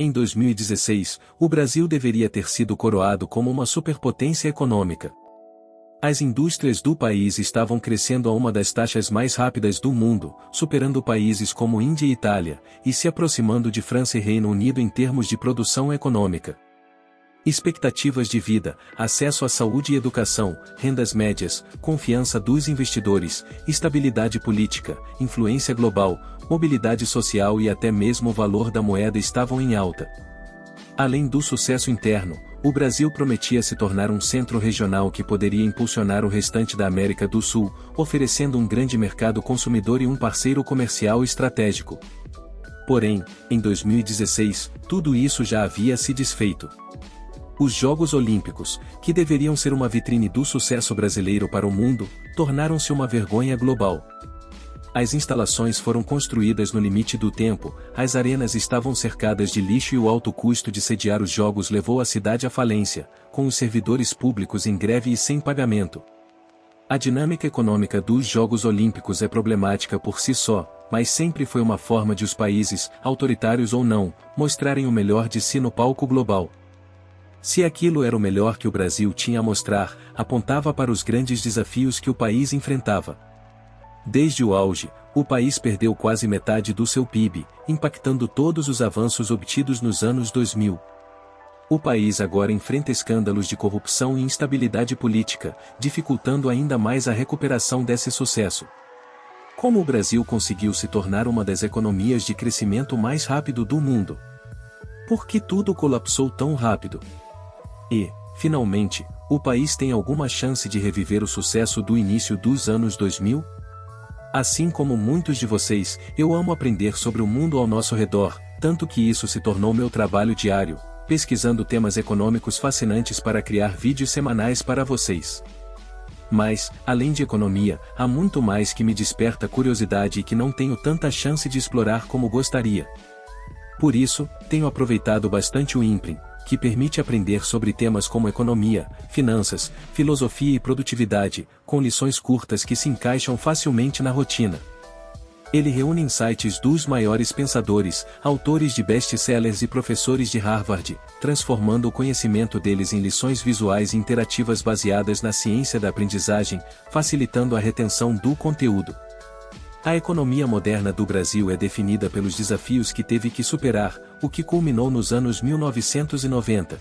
Em 2016, o Brasil deveria ter sido coroado como uma superpotência econômica. As indústrias do país estavam crescendo a uma das taxas mais rápidas do mundo, superando países como Índia e Itália, e se aproximando de França e Reino Unido em termos de produção econômica. Expectativas de vida, acesso à saúde e educação, rendas médias, confiança dos investidores, estabilidade política, influência global, mobilidade social e até mesmo o valor da moeda estavam em alta. Além do sucesso interno, o Brasil prometia se tornar um centro regional que poderia impulsionar o restante da América do Sul, oferecendo um grande mercado consumidor e um parceiro comercial estratégico. Porém, em 2016, tudo isso já havia se desfeito. Os Jogos Olímpicos, que deveriam ser uma vitrine do sucesso brasileiro para o mundo, tornaram-se uma vergonha global. As instalações foram construídas no limite do tempo, as arenas estavam cercadas de lixo e o alto custo de sediar os Jogos levou a cidade à falência, com os servidores públicos em greve e sem pagamento. A dinâmica econômica dos Jogos Olímpicos é problemática por si só, mas sempre foi uma forma de os países, autoritários ou não, mostrarem o melhor de si no palco global. Se aquilo era o melhor que o Brasil tinha a mostrar, apontava para os grandes desafios que o país enfrentava. Desde o auge, o país perdeu quase metade do seu PIB, impactando todos os avanços obtidos nos anos 2000. O país agora enfrenta escândalos de corrupção e instabilidade política, dificultando ainda mais a recuperação desse sucesso. Como o Brasil conseguiu se tornar uma das economias de crescimento mais rápido do mundo? Por que tudo colapsou tão rápido? E, finalmente, o país tem alguma chance de reviver o sucesso do início dos anos 2000? Assim como muitos de vocês, eu amo aprender sobre o mundo ao nosso redor, tanto que isso se tornou meu trabalho diário, pesquisando temas econômicos fascinantes para criar vídeos semanais para vocês. Mas, além de economia, há muito mais que me desperta curiosidade e que não tenho tanta chance de explorar como gostaria. Por isso, tenho aproveitado bastante o Imprim, que permite aprender sobre temas como economia, finanças, filosofia e produtividade, com lições curtas que se encaixam facilmente na rotina. Ele reúne insights dos maiores pensadores, autores de best-sellers e professores de Harvard, transformando o conhecimento deles em lições visuais e interativas baseadas na ciência da aprendizagem, facilitando a retenção do conteúdo. A economia moderna do Brasil é definida pelos desafios que teve que superar, o que culminou nos anos 1990.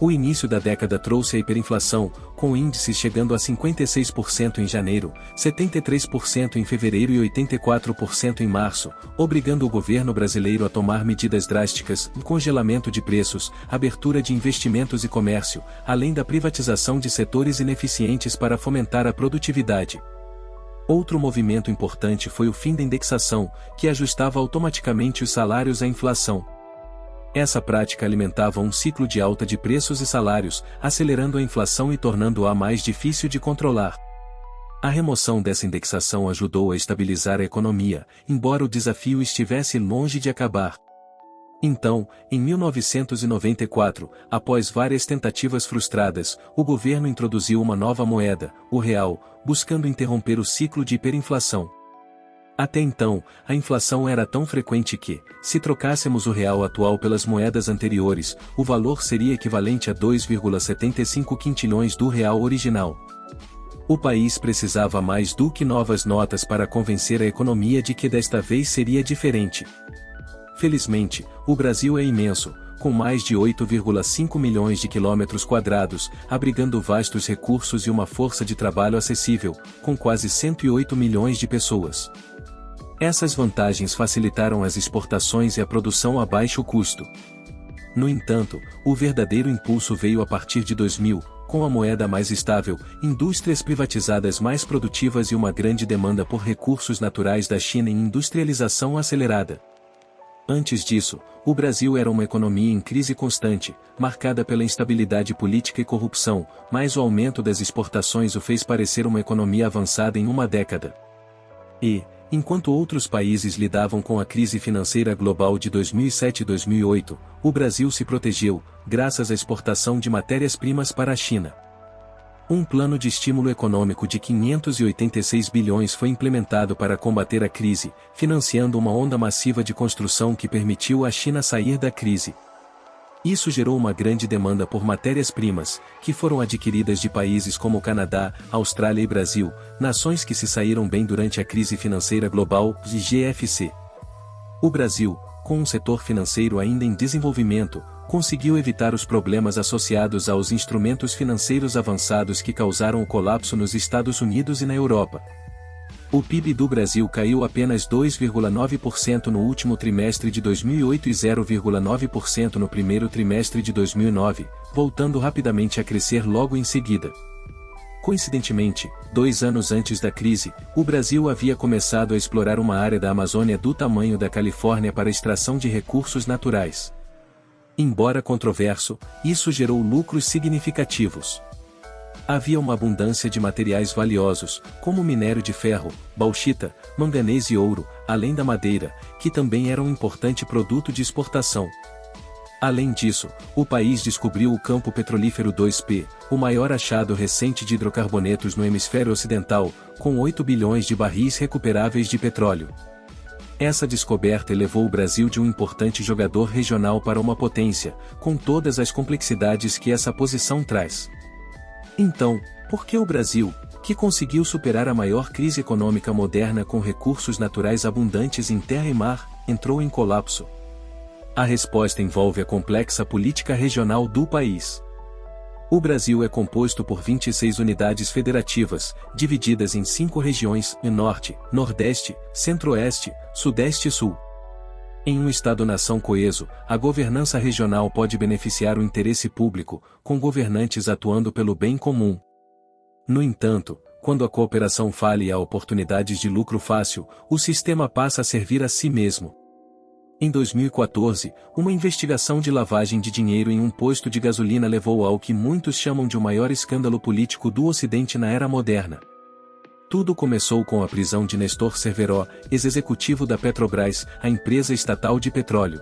O início da década trouxe a hiperinflação, com índices chegando a 56% em janeiro, 73% em fevereiro e 84% em março, obrigando o governo brasileiro a tomar medidas drásticas, congelamento de preços, abertura de investimentos e comércio, além da privatização de setores ineficientes para fomentar a produtividade. Outro movimento importante foi o fim da indexação, que ajustava automaticamente os salários à inflação. Essa prática alimentava um ciclo de alta de preços e salários, acelerando a inflação e tornando-a mais difícil de controlar. A remoção dessa indexação ajudou a estabilizar a economia, embora o desafio estivesse longe de acabar. Então, em 1994, após várias tentativas frustradas, o governo introduziu uma nova moeda, o real, buscando interromper o ciclo de hiperinflação. Até então, a inflação era tão frequente que, se trocássemos o real atual pelas moedas anteriores, o valor seria equivalente a 2,75 quintilhões do real original. O país precisava mais do que novas notas para convencer a economia de que desta vez seria diferente. Felizmente, o Brasil é imenso, com mais de 8,5 milhões de quilômetros quadrados, abrigando vastos recursos e uma força de trabalho acessível, com quase 108 milhões de pessoas. Essas vantagens facilitaram as exportações e a produção a baixo custo. No entanto, o verdadeiro impulso veio a partir de 2000, com a moeda mais estável, indústrias privatizadas mais produtivas e uma grande demanda por recursos naturais da China em industrialização acelerada. Antes disso, o Brasil era uma economia em crise constante, marcada pela instabilidade política e corrupção, mas o aumento das exportações o fez parecer uma economia avançada em uma década. E, enquanto outros países lidavam com a crise financeira global de 2007 e 2008, o Brasil se protegeu, graças à exportação de matérias-primas para a China. Um plano de estímulo econômico de 586 bilhões foi implementado para combater a crise, financiando uma onda massiva de construção que permitiu à China sair da crise. Isso gerou uma grande demanda por matérias-primas, que foram adquiridas de países como Canadá, Austrália e Brasil, nações que se saíram bem durante a crise financeira global, GFC. O Brasil, com um setor financeiro ainda em desenvolvimento, conseguiu evitar os problemas associados aos instrumentos financeiros avançados que causaram o colapso nos Estados Unidos e na Europa. O PIB do Brasil caiu apenas 2,9% no último trimestre de 2008 e 0,9% no primeiro trimestre de 2009, voltando rapidamente a crescer logo em seguida. Coincidentemente, 2 anos antes da crise, o Brasil havia começado a explorar uma área da Amazônia do tamanho da Califórnia para extração de recursos naturais. Embora controverso, isso gerou lucros significativos. Havia uma abundância de materiais valiosos, como minério de ferro, bauxita, manganês e ouro, além da madeira, que também era um importante produto de exportação. Além disso, o país descobriu o campo petrolífero 2P, o maior achado recente de hidrocarbonetos no hemisfério ocidental, com 8 bilhões de barris recuperáveis de petróleo. Essa descoberta elevou o Brasil de um importante jogador regional para uma potência, com todas as complexidades que essa posição traz. Então, por que o Brasil, que conseguiu superar a maior crise econômica moderna com recursos naturais abundantes em terra e mar, entrou em colapso? A resposta envolve a complexa política regional do país. O Brasil é composto por 26 unidades federativas, divididas em 5 regiões: Norte, Nordeste, Centro-Oeste, Sudeste e Sul. Em um Estado-nação coeso, a governança regional pode beneficiar o interesse público, com governantes atuando pelo bem comum. No entanto, quando a cooperação falha e há oportunidades de lucro fácil, o sistema passa a servir a si mesmo. Em 2014, uma investigação de lavagem de dinheiro em um posto de gasolina levou ao que muitos chamam de o maior escândalo político do Ocidente na era moderna. Tudo começou com a prisão de Nestor Cerveró, ex-executivo da Petrobras, a empresa estatal de petróleo.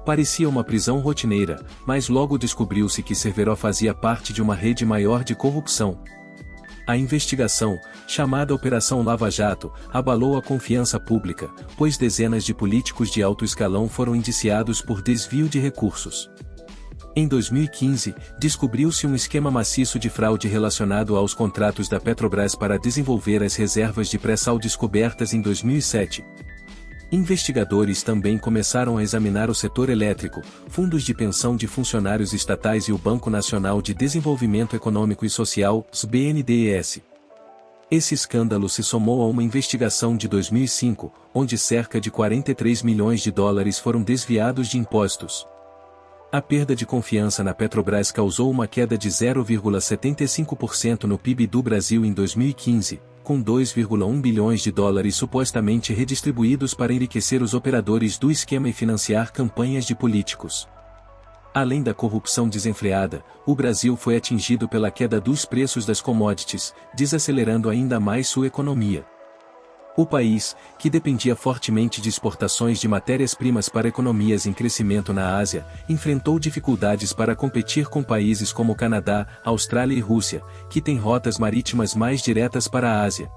Parecia uma prisão rotineira, mas logo descobriu-se que Cerveró fazia parte de uma rede maior de corrupção. A investigação, chamada Operação Lava Jato, abalou a confiança pública, pois dezenas de políticos de alto escalão foram indiciados por desvio de recursos. Em 2015, descobriu-se um esquema maciço de fraude relacionado aos contratos da Petrobras para desenvolver as reservas de pré-sal descobertas em 2007. Investigadores também começaram a examinar o setor elétrico, fundos de pensão de funcionários estatais e o Banco Nacional de Desenvolvimento Econômico e Social, BNDES. Esse escândalo se somou a uma investigação de 2005, onde cerca de 43 milhões de dólares foram desviados de impostos. A perda de confiança na Petrobras causou uma queda de 0,75% no PIB do Brasil em 2015, com 2,1 bilhões de dólares supostamente redistribuídos para enriquecer os operadores do esquema e financiar campanhas de políticos. Além da corrupção desenfreada, o Brasil foi atingido pela queda dos preços das commodities, desacelerando ainda mais sua economia. O país, que dependia fortemente de exportações de matérias-primas para economias em crescimento na Ásia, enfrentou dificuldades para competir com países como Canadá, Austrália e Rússia, que têm rotas marítimas mais diretas para a Ásia.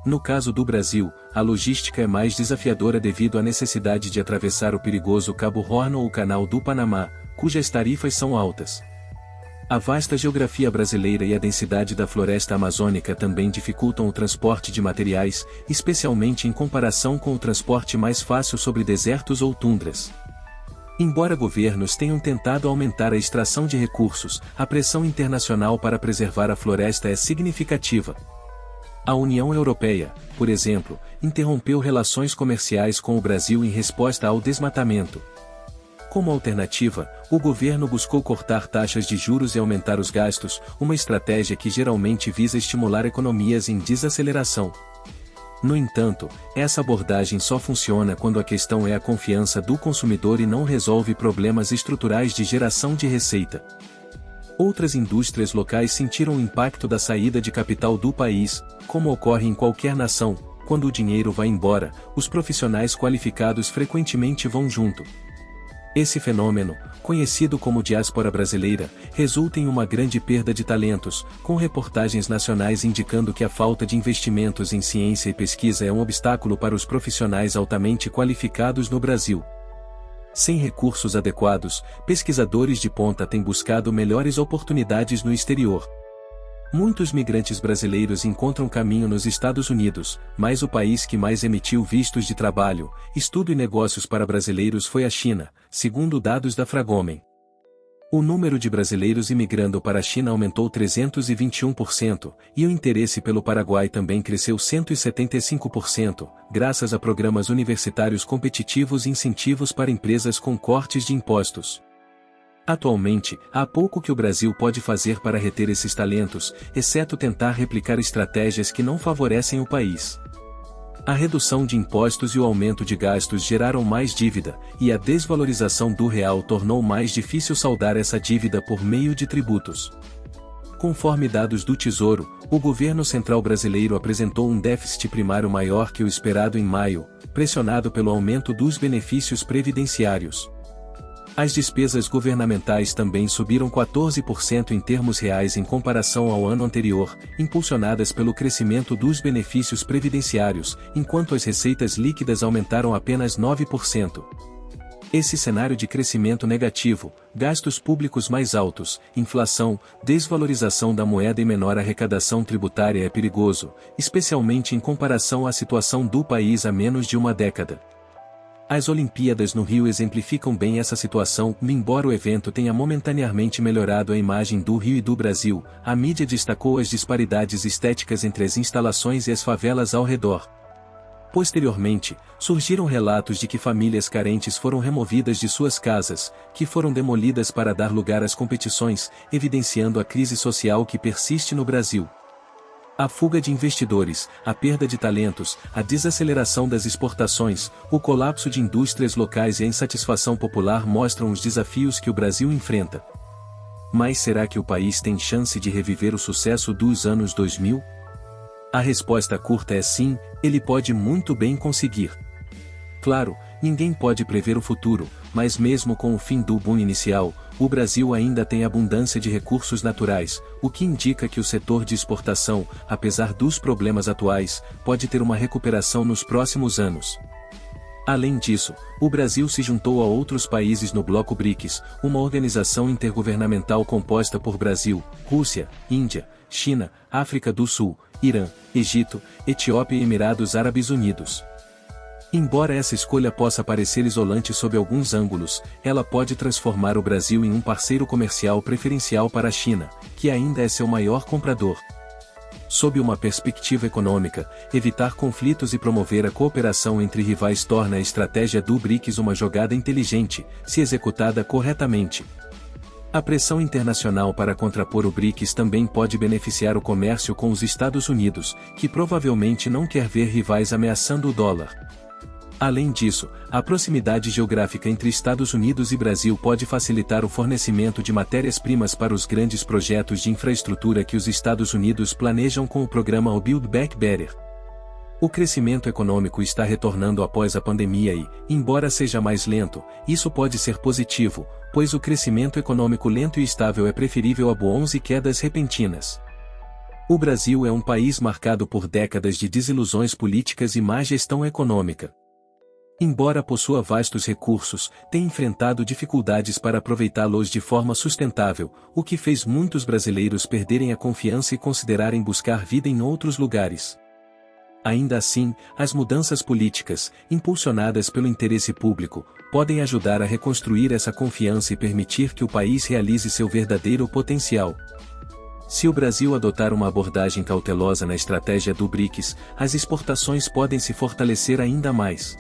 No caso do Brasil, a logística é mais desafiadora devido à necessidade de atravessar o perigoso Cabo Horn ou o Canal do Panamá, cujas tarifas são altas. A vasta geografia brasileira e a densidade da floresta amazônica também dificultam o transporte de materiais, especialmente em comparação com o transporte mais fácil sobre desertos ou tundras. Embora governos tenham tentado aumentar a extração de recursos, a pressão internacional para preservar a floresta é significativa. A União Europeia, por exemplo, interrompeu relações comerciais com o Brasil em resposta ao desmatamento. Como alternativa, o governo buscou cortar taxas de juros e aumentar os gastos, uma estratégia que geralmente visa estimular economias em desaceleração. No entanto, essa abordagem só funciona quando a questão é a confiança do consumidor e não resolve problemas estruturais de geração de receita. Outras indústrias locais sentiram o impacto da saída de capital do país, como ocorre em qualquer nação. Quando o dinheiro vai embora, os profissionais qualificados frequentemente vão junto. Esse fenômeno, conhecido como diáspora brasileira, resulta em uma grande perda de talentos, com reportagens nacionais indicando que a falta de investimentos em ciência e pesquisa é um obstáculo para os profissionais altamente qualificados no Brasil. Sem recursos adequados, pesquisadores de ponta têm buscado melhores oportunidades no exterior. Muitos migrantes brasileiros encontram caminho nos Estados Unidos, mas o país que mais emitiu vistos de trabalho, estudo e negócios para brasileiros foi a China, segundo dados da Fragomen. O número de brasileiros imigrando para a China aumentou 321%, e o interesse pelo Paraguai também cresceu 175%, graças a programas universitários competitivos e incentivos para empresas com cortes de impostos. Atualmente, há pouco que o Brasil pode fazer para reter esses talentos, exceto tentar replicar estratégias que não favorecem o país. A redução de impostos e o aumento de gastos geraram mais dívida, e a desvalorização do real tornou mais difícil saldar essa dívida por meio de tributos. Conforme dados do Tesouro, o governo central brasileiro apresentou um déficit primário maior que o esperado em maio, pressionado pelo aumento dos benefícios previdenciários. As despesas governamentais também subiram 14% em termos reais em comparação ao ano anterior, impulsionadas pelo crescimento dos benefícios previdenciários, enquanto as receitas líquidas aumentaram apenas 9%. Esse cenário de crescimento negativo, gastos públicos mais altos, inflação, desvalorização da moeda e menor arrecadação tributária é perigoso, especialmente em comparação à situação do país há menos de uma década. As Olimpíadas no Rio exemplificam bem essa situação, embora o evento tenha momentaneamente melhorado a imagem do Rio e do Brasil, a mídia destacou as disparidades estéticas entre as instalações e as favelas ao redor. Posteriormente, surgiram relatos de que famílias carentes foram removidas de suas casas, que foram demolidas para dar lugar às competições, evidenciando a crise social que persiste no Brasil. A fuga de investidores, a perda de talentos, a desaceleração das exportações, o colapso de indústrias locais e a insatisfação popular mostram os desafios que o Brasil enfrenta. Mas será que o país tem chance de reviver o sucesso dos anos 2000? A resposta curta é sim, ele pode muito bem conseguir. Claro, ninguém pode prever o futuro, mas mesmo com o fim do boom inicial, o Brasil ainda tem abundância de recursos naturais, o que indica que o setor de exportação, apesar dos problemas atuais, pode ter uma recuperação nos próximos anos. Além disso, o Brasil se juntou a outros países no Bloco BRICS, uma organização intergovernamental composta por Brasil, Rússia, Índia, China, África do Sul, Irã, Egito, Etiópia e Emirados Árabes Unidos. Embora essa escolha possa parecer isolante sob alguns ângulos, ela pode transformar o Brasil em um parceiro comercial preferencial para a China, que ainda é seu maior comprador. Sob uma perspectiva econômica, evitar conflitos e promover a cooperação entre rivais torna a estratégia do BRICS uma jogada inteligente, se executada corretamente. A pressão internacional para contrapor o BRICS também pode beneficiar o comércio com os Estados Unidos, que provavelmente não quer ver rivais ameaçando o dólar. Além disso, a proximidade geográfica entre Estados Unidos e Brasil pode facilitar o fornecimento de matérias-primas para os grandes projetos de infraestrutura que os Estados Unidos planejam com o programa Build Back Better. O crescimento econômico está retornando após a pandemia e, embora seja mais lento, isso pode ser positivo, pois o crescimento econômico lento e estável é preferível a booms e quedas repentinas. O Brasil é um país marcado por décadas de desilusões políticas e má gestão econômica. Embora possua vastos recursos, tem enfrentado dificuldades para aproveitá-los de forma sustentável, o que fez muitos brasileiros perderem a confiança e considerarem buscar vida em outros lugares. Ainda assim, as mudanças políticas, impulsionadas pelo interesse público, podem ajudar a reconstruir essa confiança e permitir que o país realize seu verdadeiro potencial. Se o Brasil adotar uma abordagem cautelosa na estratégia do BRICS, as exportações podem se fortalecer ainda mais.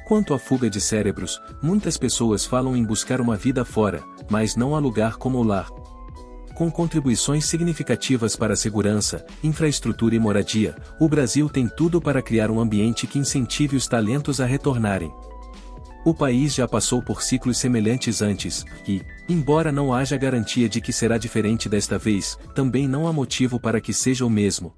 Quanto à fuga de cérebros, muitas pessoas falam em buscar uma vida fora, mas não há lugar como o lar. Com contribuições significativas para a segurança, infraestrutura e moradia, o Brasil tem tudo para criar um ambiente que incentive os talentos a retornarem. O país já passou por ciclos semelhantes antes, e, embora não haja garantia de que será diferente desta vez, também não há motivo para que seja o mesmo.